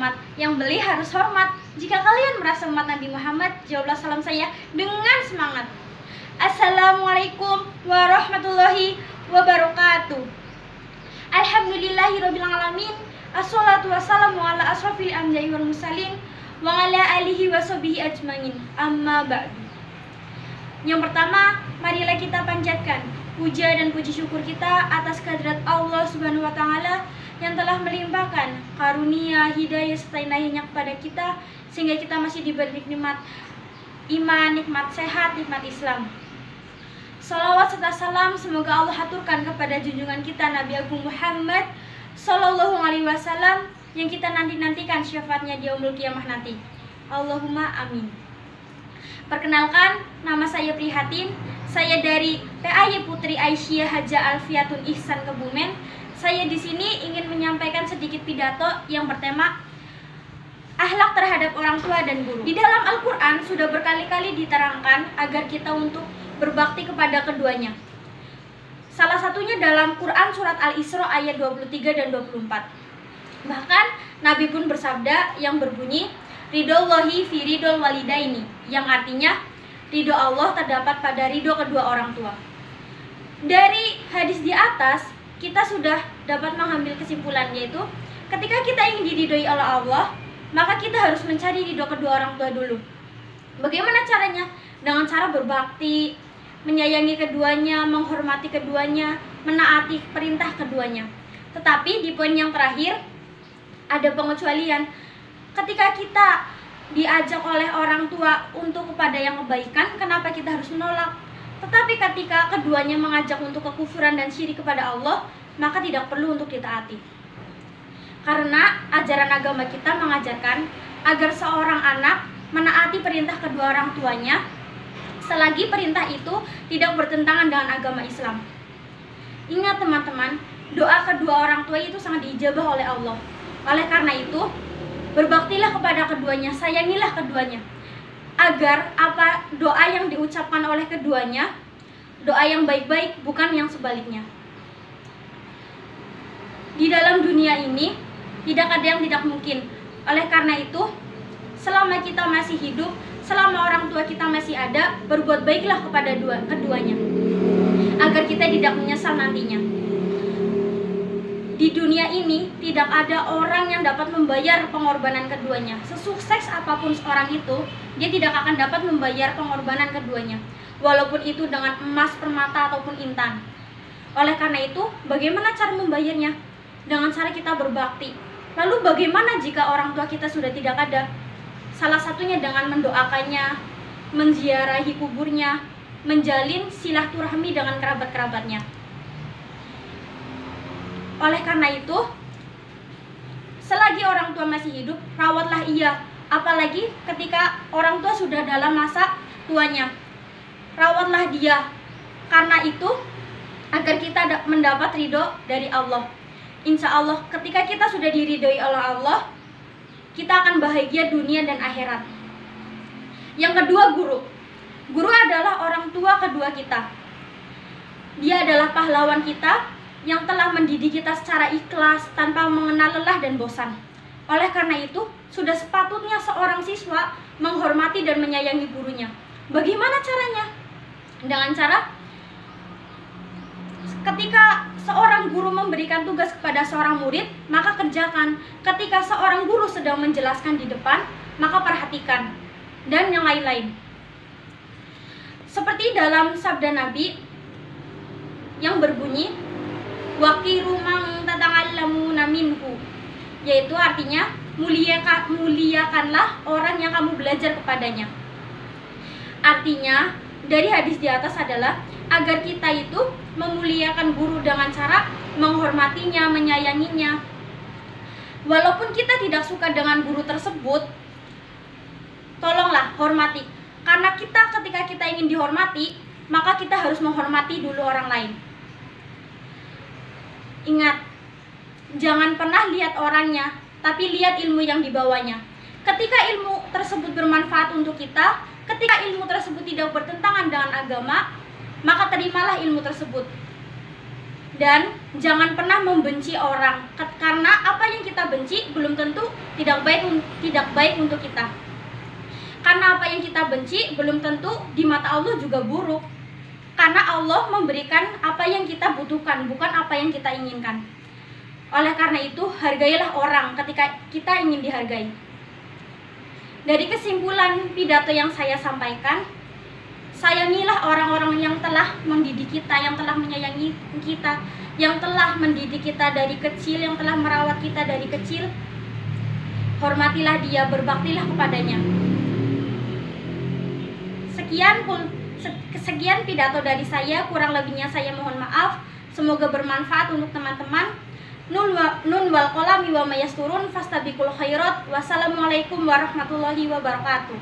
hormat. Yang beli harus hormat. Jika kalian merasa umat Nabi Muhammad, jawablah salam saya dengan semangat. Assalamualaikum warahmatullahi wabarakatuh. Alhamdulillahirabbil alamin. Assalatu wassalamu ala asrofil anbiya'i wal mursalin wa ala alihi washabihi ajmain. Amma ba'du. Yang pertama, marilah kita panjatkan puja dan puji syukur kita atas kehadirat Allah Subhanahu wa taala yang telah melimpahkan karunia, hidayah serta inayahnya kepada kita sehingga kita masih diberi nikmat iman, nikmat sehat, nikmat Islam. Salawat serta salam semoga Allah haturkan kepada junjungan kita Nabi Agung Muhammad Sallallahu Alaihi Wasallam yang kita nantikan syafaatnya di yaumul qiyamah nanti. Allahumma amin. Perkenalkan, nama saya Prihatin. Saya dari PAY Putri Aisyah Haja Alfiatun Ihsan Kebumen. Saya di sini ingin menyampaikan sedikit pidato yang bertema akhlak terhadap orang tua dan guru. Di dalam Al-Quran sudah berkali-kali diterangkan agar kita untuk berbakti kepada keduanya. Salah satunya dalam Quran surat Al-Isra ayat 23 dan 24. Bahkan Nabi pun bersabda yang berbunyi Ridhollahi fi ridhol walidaini, yang artinya ridho Allah terdapat pada ridho kedua orang tua. Dari hadis di atas kita sudah dapat mengambil kesimpulan, yaitu ketika kita ingin diridhoi oleh Allah, maka kita harus mencari ridho kedua orang tua dulu. Bagaimana caranya? Dengan cara berbakti, menyayangi keduanya, menghormati keduanya, menaati perintah keduanya. Tetapi di poin yang terakhir ada pengecualian. Ketika kita diajak oleh orang tua untuk kepada yang kebaikan, kenapa kita harus menolak? Tetapi ketika keduanya mengajak untuk kekufuran dan syirik kepada Allah, maka tidak perlu untuk ditaati. Karena ajaran agama kita mengajarkan agar seorang anak menaati perintah kedua orang tuanya selagi perintah itu tidak bertentangan dengan agama Islam. Ingat teman-teman, doa kedua orang tua itu sangat diijabah oleh Allah. Oleh karena itu, berbaktilah kepada keduanya, sayangilah keduanya, agar apa doa yang diucapkan oleh keduanya, doa yang baik-baik, bukan yang sebaliknya. Di dalam dunia ini tidak ada yang tidak mungkin. Oleh karena itu, selama kita masih hidup, selama orang tua kita masih ada, berbuat baiklah kepada keduanya, agar kita tidak menyesal nantinya. Di dunia ini tidak ada orang yang dapat membayar pengorbanan keduanya. Sesukses apapun seorang itu, dia tidak akan dapat membayar pengorbanan keduanya, walaupun itu dengan emas, permata, ataupun intan. Oleh karena itu, bagaimana cara membayarnya? Dengan cara kita berbakti. Lalu bagaimana jika orang tua kita sudah tidak ada? Salah satunya dengan mendoakannya, menziarahi kuburnya, menjalin silaturahmi dengan kerabat-kerabatnya. Oleh karena itu, selagi orang tua masih hidup, rawatlah ia. Apalagi ketika orang tua sudah dalam masa tuanya, rawatlah dia. Karena itu, agar kita mendapat ridho dari Allah. Insya Allah, ketika kita sudah diridhoi oleh Allah, kita akan bahagia dunia dan akhirat. Yang kedua, guru. Guru adalah orang tua kedua kita. Dia adalah pahlawan kita yang telah mendidik kita secara ikhlas tanpa mengenal lelah dan bosan. Oleh karena itu, sudah sepatutnya seorang siswa menghormati dan menyayangi gurunya. Bagaimana caranya? Dengan cara ketika seorang guru memberikan tugas kepada seorang murid, maka kerjakan. Ketika seorang guru sedang menjelaskan di depan, maka perhatikan. Dan yang lain-lain. Seperti dalam sabda Nabi yang berbunyi waqiru man tata'allamuna minhu, yaitu artinya muliakanlah orang yang kamu belajar kepadanya. Artinya dari hadis di atas adalah agar kita itu memuliakan guru dengan cara menghormatinya, menyayanginya. Walaupun kita tidak suka dengan guru tersebut, tolonglah hormati. Karena ketika kita ingin dihormati, maka kita harus menghormati dulu orang lain. Ingat, jangan pernah lihat orangnya, tapi lihat ilmu yang dibawanya. Ketika ilmu tersebut bermanfaat untuk kita, ketika ilmu tersebut tidak bertentangan dengan agama, maka terimalah ilmu tersebut. Dan jangan pernah membenci orang, karena apa yang kita benci belum tentu tidak baik untuk kita. Karena apa yang kita benci belum tentu di mata Allah juga buruk. Karena Allah memberikan apa yang kita butuhkan, bukan apa yang kita inginkan. Oleh karena itu, hargailah orang ketika kita ingin dihargai. Dari kesimpulan pidato yang saya sampaikan, sayangilah orang-orang yang telah mendidik kita, yang telah menyayangi kita, yang telah mendidik kita dari kecil, yang telah merawat kita dari kecil. Hormatilah dia, berbaktilah kepadanya. Sekian pidato dari saya, kurang lebihnya saya mohon maaf. Semoga bermanfaat untuk teman-teman. Nun wal qalami wa mayasturun fastabiqul khairat. Wassalamualaikum warahmatullahi wabarakatuh.